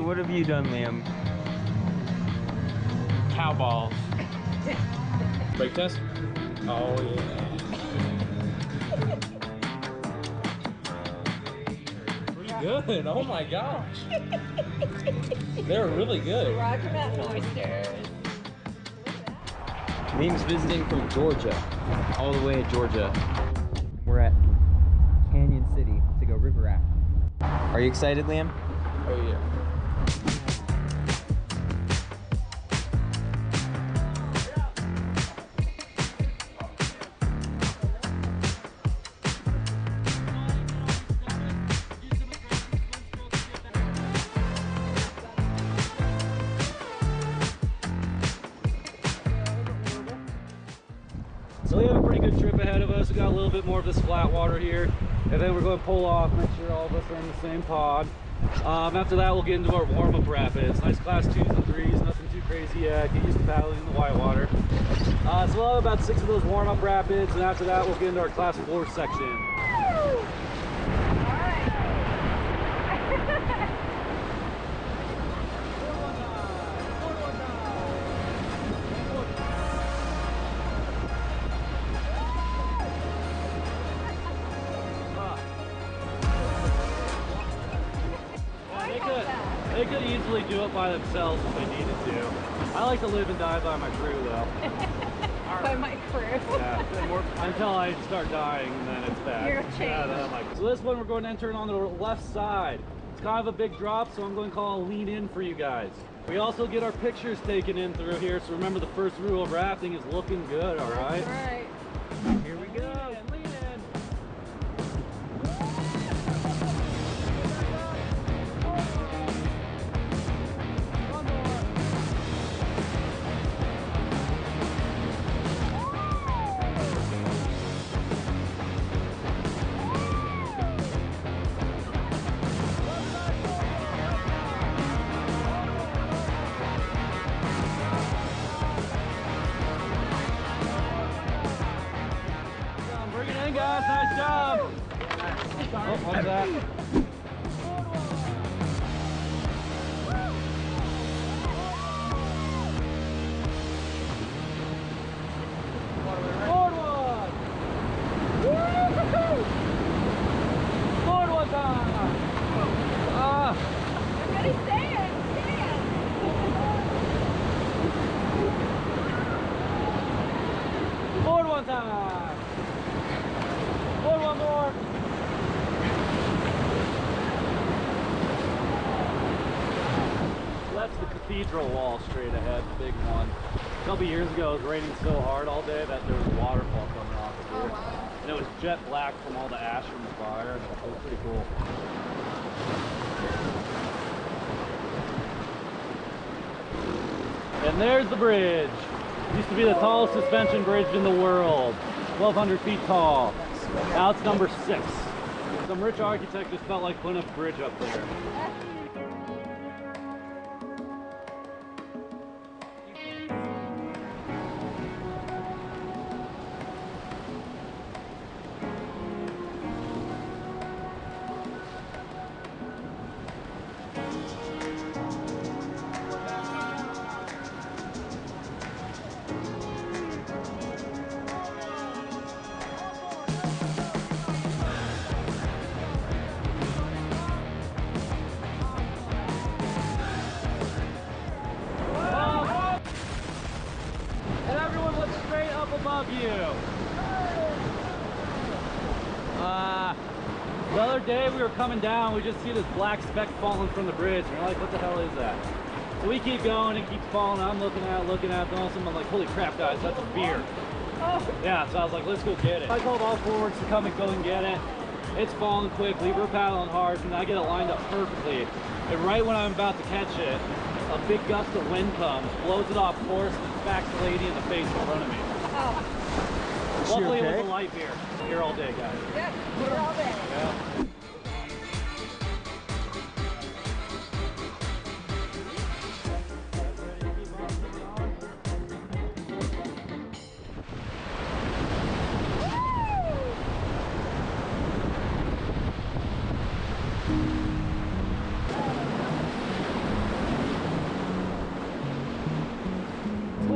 what have you done, Liam? Cow balls. Brake test? Oh yeah. Pretty good. Oh my gosh. They're really good. Roger Mountain oysters. Liam's visiting from Georgia, all the way to Georgia. We're at Canon City to go river rafting. Are you excited, Liam? Oh yeah. So we have a pretty good trip ahead of us. We got a little bit more of this flat water here, and then we're going to pull off, make sure all of us are in the same pod. After that, we'll get into our warm-up rapids. Nice class 2s and 3s, nothing too crazy yet. Get used to paddling in the whitewater. So we'll have about 6 of those warm-up rapids, and after that, we'll get into our class 4 section. They could easily do it by themselves if they needed to. I like to live and die by my crew, though. By my crew. Yeah, until I start dying, and then it's bad. You're changed. Yeah, then I'm like, so this one we're going to enter it on the left side. It's kind of a big drop, so I'm going to call a lean in for you guys. We also get our pictures taken in through here, so remember the first rule of rafting is looking good, all right? That's right. Here we go. Lean in. Guys, nice job. Oh, what's that? Forward one. Forward one time. Everybody stand. Forward one time. One more. That's the Cathedral wall straight ahead, the big one. A couple years ago, it was raining so hard all day that there was a waterfall coming off of here. Oh, wow. And it was jet black from all the ash from the fire. It was pretty cool. And there's the bridge. It used to be the tallest suspension bridge in the world. 1,200 feet tall. Now it's number 6. Some rich architect just felt like putting a bridge up there. Above you. The other day we were coming down, we just see this black speck falling from the bridge, and we're like, what the hell is that? So we keep going, it keeps falling. I'm looking at it, and all of a sudden I'm like, holy crap, guys, that's a beer. Oh. Yeah, so I was like, let's go get it. I called all forwards to come and go and get it. It's falling quickly, we're paddling hard, and I get it lined up perfectly. And right when I'm about to catch it, a big gust of wind comes, blows it off course, and smacks the lady in the face in front of me. Oh. Luckily, it was a light beer. Here all day, guys. Yeah, here all day. Yeah.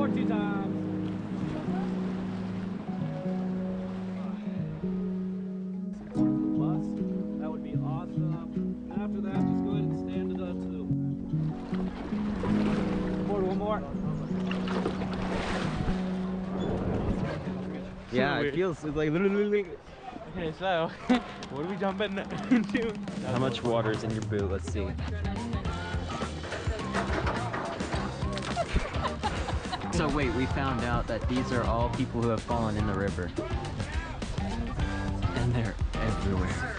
more 2 times. Bus, that would be awesome. And after that, just go ahead and stand it up too. One more. Yeah, it feels like literally. Okay, so what are we jumping into? How much water is in your boot? Let's see. So wait, we found out that these are all people who have fallen in the river. And they're everywhere.